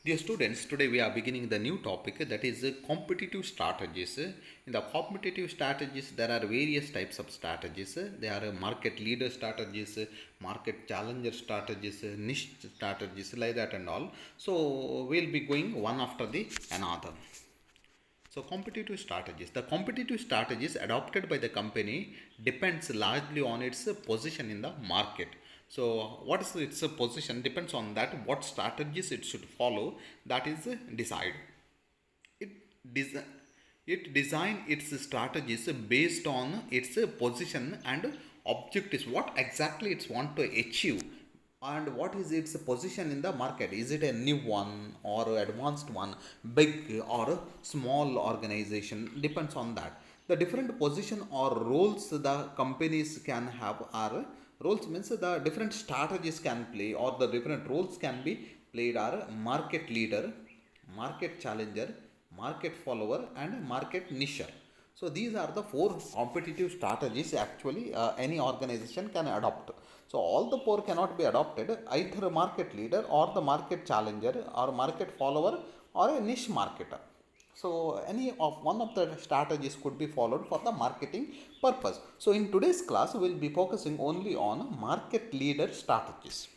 Dear students, today we are beginning the new topic that is competitive strategies. In the competitive strategies, there are various types of strategies. There are market leader strategies, market challenger strategies, niche strategies, like that and all. So we'll be going one after the another. So competitive strategies. The competitive strategies adopted by the company depends largely on its position in the market. So what is its position depends on that what strategies it should follow, that is decide. It desi- it design its strategies based on its position and objectives. What exactly it's want to achieve and what is its position in the market. Is it a new one or advanced one, big or small organization? Depends on that. The different position or roles the companies can have are roles means the different strategies can play or the different roles can be played are market leader, market challenger, market follower, and market nicher. So these are the four competitive strategies actually any organization can adopt. So all the four cannot be adopted, either a market leader or the market challenger or market follower or a niche marketer. So any of one of the strategies could be followed for the marketing purpose. So in today's class, we will be focusing only on market leader strategies.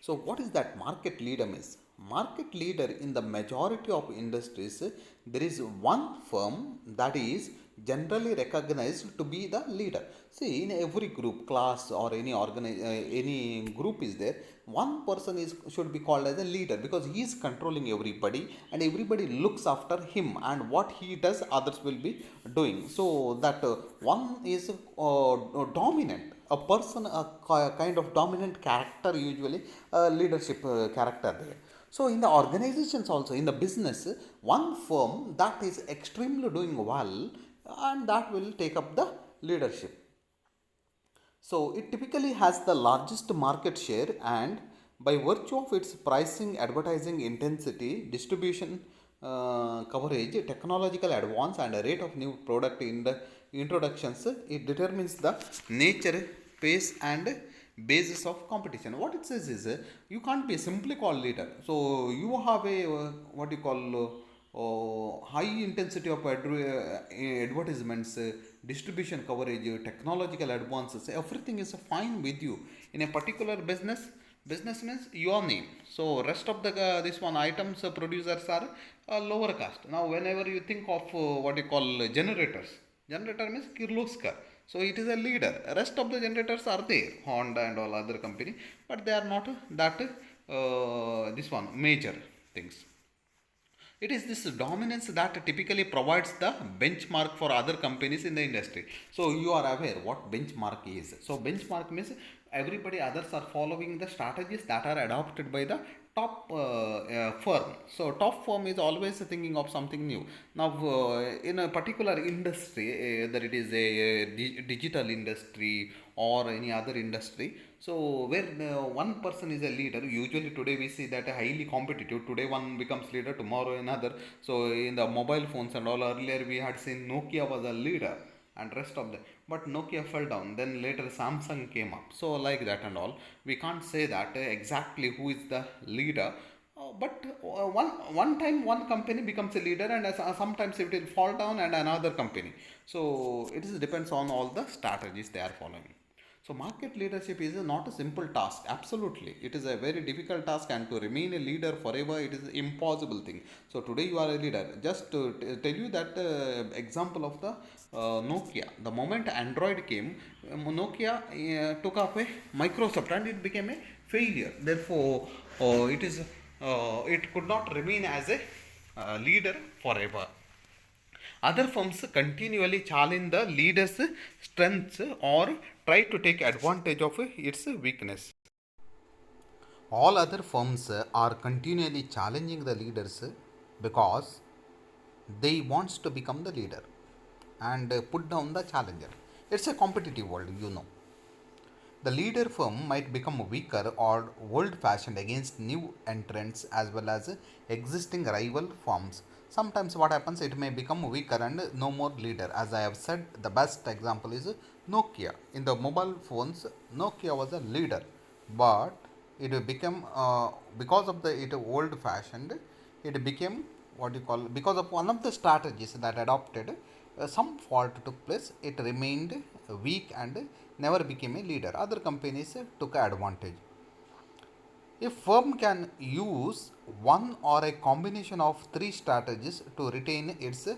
So, what is that market leader means? Market leader in the majority of industries, there is one firm that is generally recognized to be the leader. See, in every group, class, or any group is there, one person is should be called as a leader because he is controlling everybody and everybody looks after him, and what he does, others will be doing. So that one is dominant, a person, a kind of dominant character, usually a leadership character there. So in the organizations also, in the business, one firm that is extremely doing well and that will take up the leadership. So it typically has the largest market share, and by virtue of its pricing, advertising intensity, distribution coverage, technological advance, and a rate of new product in the introductions, it determines the nature, pace, and basis of competition. What it says is you can't be simply called leader. So you have a what you call high intensity of advertisements, distribution coverage, technological advances, everything is fine with you in a particular business. Business means your name. So rest of the this one items producers are lower cost. Now whenever you think of what you call generators, generator means Kirloskar. So it is a leader. Rest of the generators are there, Honda and all other company, but they are not that this one major things. It is this dominance that typically provides the benchmark for other companies in the industry. So you are aware what benchmark is. So benchmark means everybody others are following the strategies that are adopted by the top firm. So top firm is always thinking of something new. Now in a particular industry, whether it is a digital industry or any other industry, so where one person is a leader, usually today we see that highly competitive. Today one becomes leader, tomorrow another. So in the mobile phones and all, earlier we had seen Nokia was a leader and rest of the, but Nokia fell down. Then later Samsung came up. So like that and all, we can't say that exactly who is the leader. But one time one company becomes a leader, and sometimes it will fall down and another company. So it is depends on all the strategies they are following. So market leadership is not a simple task. Absolutely, it is a very difficult task, and to remain a leader forever, it is an impossible thing. So today you are a leader. Just to tell you that example of the Nokia. The moment Android came, Nokia took up a Microsoft, and it became a failure. Therefore, it could not remain as a leader forever. Other firms continually challenge the leader's strengths or try to take advantage of its weakness. All other firms are continually challenging the leaders because they wants to become the leader and put down the challenger. It's a competitive world, you know. The leader firm might become weaker or old fashioned against new entrants as well as existing rival firms. Sometimes what happens, it may become weaker and no more leader. As I have said, the best example is Nokia. In the mobile phones, Nokia was a leader, but it became because of the it old fashioned, it became what you call, because of one of the strategies that adopted, some fault took place, it remained weak and never became a leader. Other companies took advantage. A firm can use one or a combination of three strategies to retain its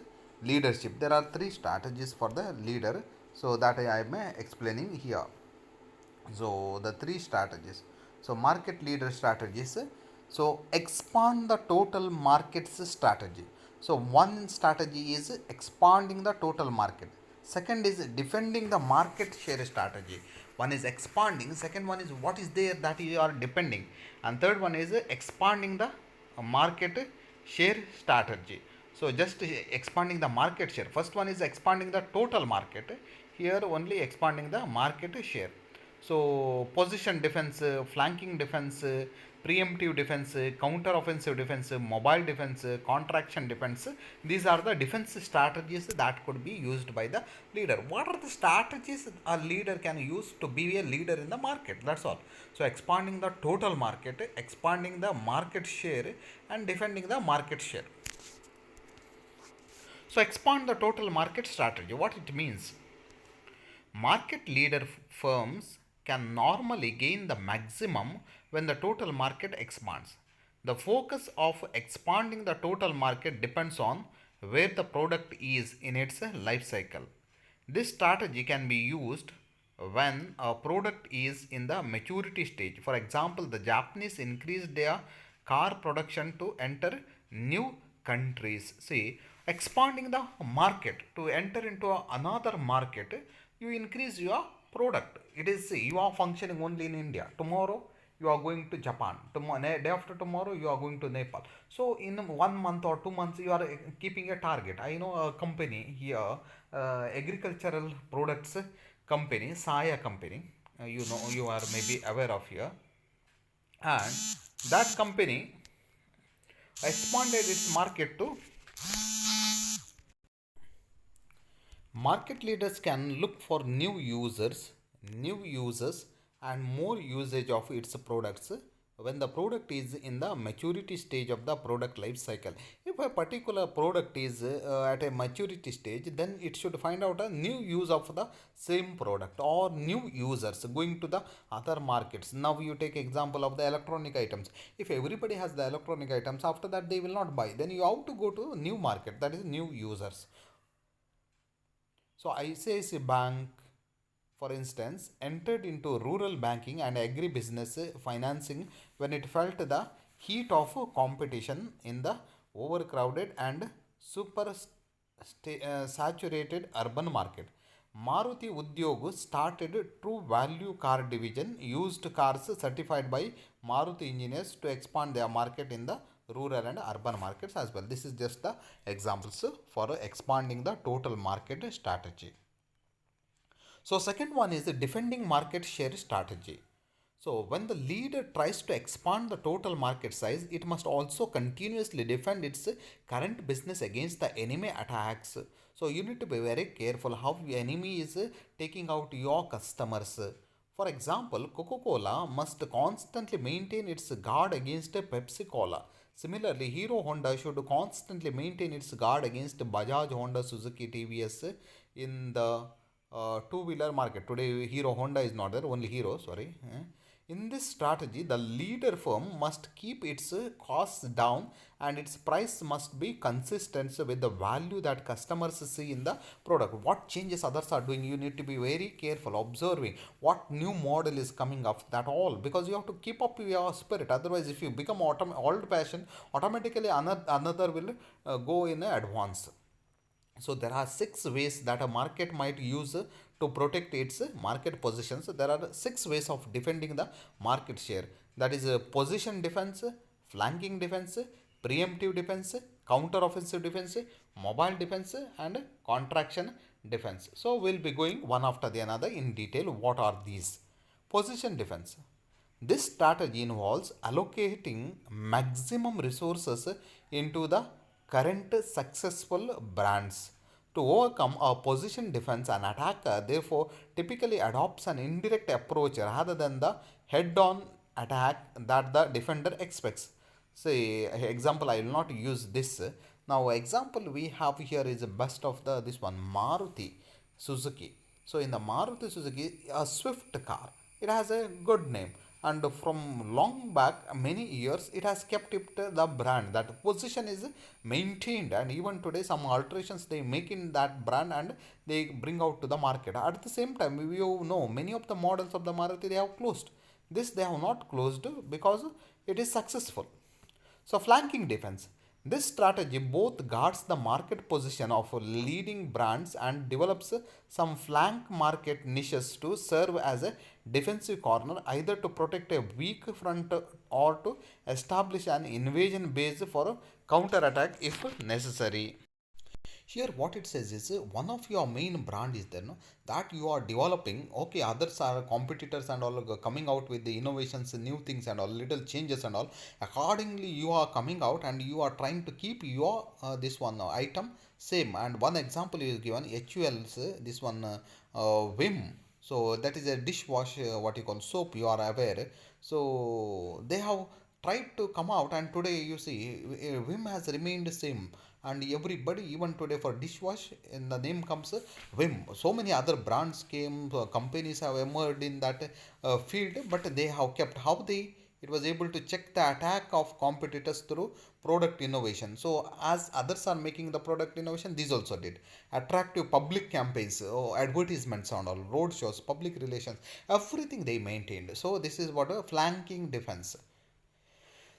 leadership. There are three strategies for the leader, so that I am explaining here. So the three strategies. So market leader strategies. So expand the total market's strategy. So one strategy is expanding the total market. Second is defending the market share strategy. One is expanding. Second one is what is there that you are depending. And third one is expanding the market share strategy. So just expanding the market share. First one is expanding the total market. Here only expanding the market share. So position defense, flanking defense, preemptive defense, counter offensive defense, mobile defense, contraction defense. These are the defense strategies that could be used by the leader. What are the strategies a leader can use to be a leader in the market? That's all. So expanding the total market, expanding the market share, and defending the market share. So expand the total market strategy. What it means? Market leader firms can normally gain the maximum when the total market expands. The focus of expanding the total market depends on where the product is in its life cycle. This strategy can be used when a product is in the maturity stage. For example, the Japanese increased their car production to enter new countries. See, expanding the market to enter into another market, you increase your product. It is, you are functioning only in India. Tomorrow you are going to Japan. Tomorrow, day after tomorrow you are going to Nepal. So in 1 month or 2 months you are keeping a target. I know a company here, agricultural products company, Saya company. You know, you are maybe aware of here, and that company expanded its market to. Market leaders can look for new users, and more usage of its products when the product is in the maturity stage of the product life cycle. If a particular product is at a maturity stage, then it should find out a new use of the same product or new users going to the other markets. Now you take example of the electronic items. If everybody has the electronic items, after that they will not buy. Then you have to go to a new market, that is new users. So ICICI Bank, for instance, entered into rural banking and agribusiness financing when it felt the heat of competition in the overcrowded and super saturated urban market. Maruti Udyog started True Value Car Division, used cars certified by Maruti engineers to expand their market in the rural and urban markets as well. This is just the examples for expanding the total market strategy. So second one is the defending market share strategy. So when the leader tries to expand the total market size, it must also continuously defend its current business against the enemy attacks. So you need to be very careful how the enemy is taking out your customers. For example, Coca-Cola must constantly maintain its guard against Pepsi Cola. Similarly, Hero Honda should constantly maintain its guard against Bajaj, Honda, Suzuki, TVS in the two-wheeler market. Today, Hero Honda is not there, only Hero, sorry. In this strategy, the leader firm must keep its costs down and its price must be consistent with the value that customers see in the product. What changes others are doing, you need to be very careful, observing what new model is coming up, that all, because you have to keep up with your spirit. Otherwise, if you become old fashioned, automatically another will go in advance. So there are six ways that a market might use to protect its market positions. There are six ways of defending the market share. That is position defense, flanking defense, preemptive defense, counter offensive defense, mobile defense, and contraction defense. So we'll be going one after the another in detail. What are these? Position defense. This strategy involves allocating maximum resources into the current successful brands. To overcome a position defense, an attacker therefore typically adopts an indirect approach rather than the head on attack that the defender expects. Say example, I will not use this. Now example we have here is the best of the this one Maruti Suzuki. So in the Maruti Suzuki, a Swift car, it has a good name, and from long back, many years, it has kept it the brand. That position is maintained, and even today, some alterations they make in that brand and they bring out to the market. At the same time, we know many of the models of the Maruti they have closed. This they have not closed because it is successful. So, flanking defense. This strategy both guards the market position of leading brands and develops some flank market niches to serve as a defensive corner, either to protect a weak front or to establish an invasion base for counter attack if necessary. Here what it says is one of your main brand is there, no, that you are developing. Okay, others are competitors and all coming out with the innovations, new things and all little changes and all. Accordingly you are coming out and you are trying to keep your this one item same. And one example is given HUL's this one Vim. So that is a dishwash what you call soap, you are aware. So they have tried to come out, and today you see Vim has remained same. And everybody even today for dishwash in the name comes Vim. So many other brands came, companies have emerged in that field, but they have kept how they it was able to check the attack of competitors through product innovation. So as others are making the product innovation, these also did attractive public campaigns, advertisements and all, road shows, public relations, everything they maintained. So this is what a flanking defense.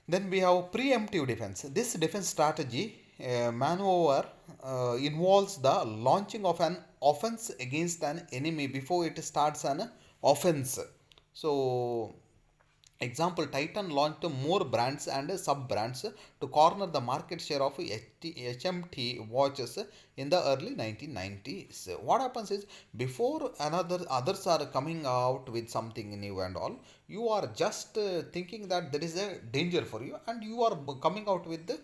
Then we have preemptive defense. This defense strategy maneuver involves the launching of an offense against an enemy before it starts an offense. So example, Titan launched more brands and sub brands to corner the market share of HMT watches in the early 1990s. What happens is before another others are coming out with something new and all, you are just thinking that there is a danger for you, and you are coming out with the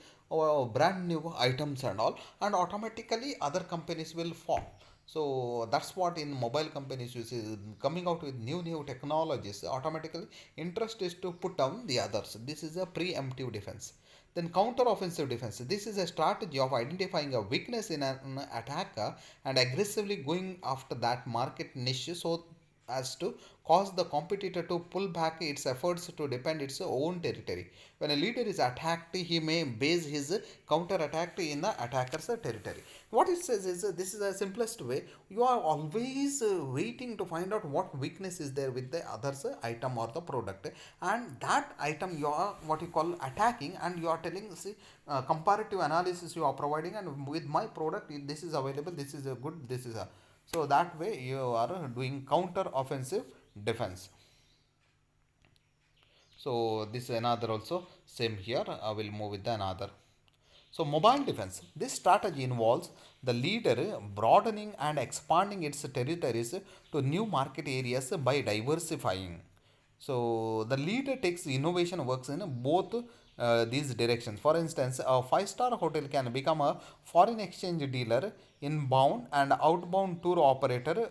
brand new items and all, and automatically other companies will fall. So that's what in mobile companies you see coming out with new technologies. Automatically, interest is to put down the others. This is a preemptive defense. Then counter-offensive defense. This is a strategy of identifying a weakness in an attacker and aggressively going after that market niche so as to cause the competitor to pull back its efforts to defend its own territory. When a leader is attacked, he may base his counter attack in the attacker's territory. What it says is this is the simplest way. You are always waiting to find out what weakness is there with the other's item or the product, and that item you are what you call attacking, and you are telling, see, comparative analysis you are providing, and with my product this is available, this is a good, this is a, so that way you are doing counter offensive defense. So this is another also same here. I will move with the another. So mobile defense. This strategy involves the leader broadening and expanding its territories to new market areas by diversifying. So the leader takes innovation works in both these directions. For instance, a five-star hotel can become a foreign exchange dealer, inbound and outbound tour operator,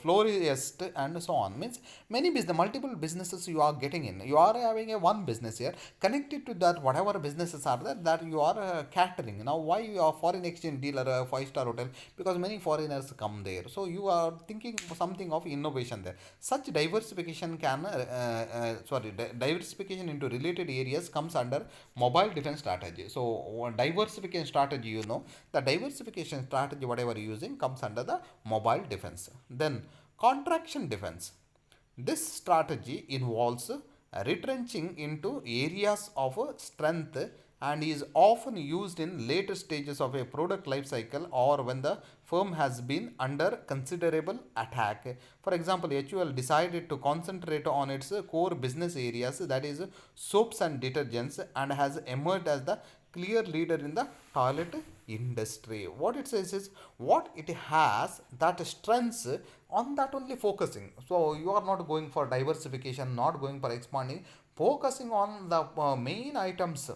florist, and so on. Means many business, multiple businesses you are getting in. You are having a one business here connected to that whatever businesses are there that you are catering. Now, why you are foreign exchange dealer, a five-star hotel? Because many foreigners come there. So you are thinking something of innovation there. Such diversification can diversification into related areas comes under mobile defense strategy. So diversification strategy, you know, the diversification strategy whatever using comes under the mobile defense. Then contraction defense. This strategy involves retrenching into areas of strength and is often used in later stages of a product life cycle or when the firm has been under considerable attack. For example, HUL decided to concentrate on its core business areas, that is soaps and detergents, and has emerged as the clear leader in the toilet industry. What it says is what it has that strengths on that only focusing. So you are not going for diversification, not going for expanding, focusing on the main items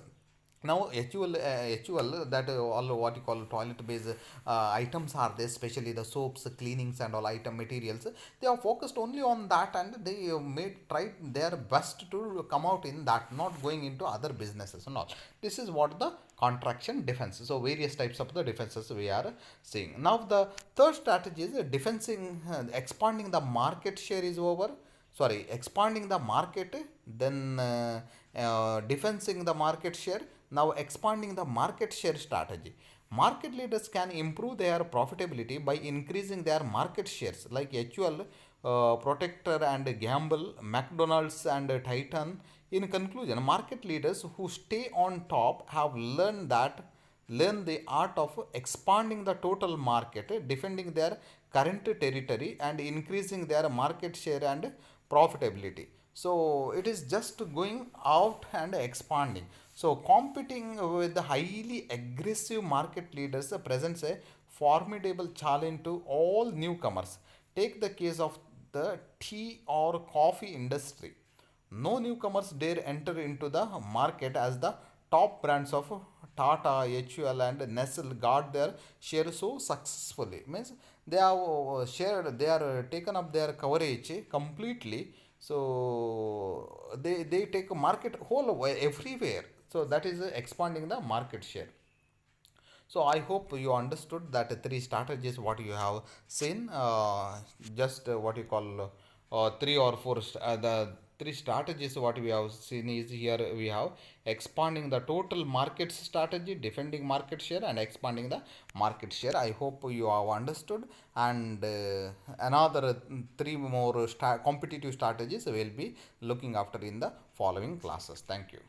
now HUL, that all what you call toilet based items are there, especially the soaps, cleanings and all item materials. They are focused only on that, and they made tried their best to come out in that, not going into other businesses and all. This is what the contraction defense. So various types of the defenses we are seeing. Now the third strategy is defensing, expanding the market share is over. Sorry, expanding the market, then defensing the market share, now expanding the market share strategy. Market leaders can improve their profitability by increasing their market shares, like HUL, Protector and Gamble, McDonald's and Titan. In conclusion, market leaders who stay on top have learn the art of expanding the total market, defending their current territory, and increasing their market share and profitability. So it is just going out and expanding. So competing with the highly aggressive market leaders presents a formidable challenge to all newcomers. Take the case of the tea or coffee industry. No newcomers dare enter into the market, as the top brands of Tata, HUL, and Nestle guard their share so successfully. Means they have shared, they are taken up their coverage completely. So they take a market whole everywhere. So that is expanding the market share. So I hope you understood that three strategies what you have seen. Just what you call three or four the three strategies what we have seen is, here we have expanding the total market strategy, defending market share, and expanding the market share. I hope you have understood, and another three more competitive strategies will be looking after in the following classes. Thank you.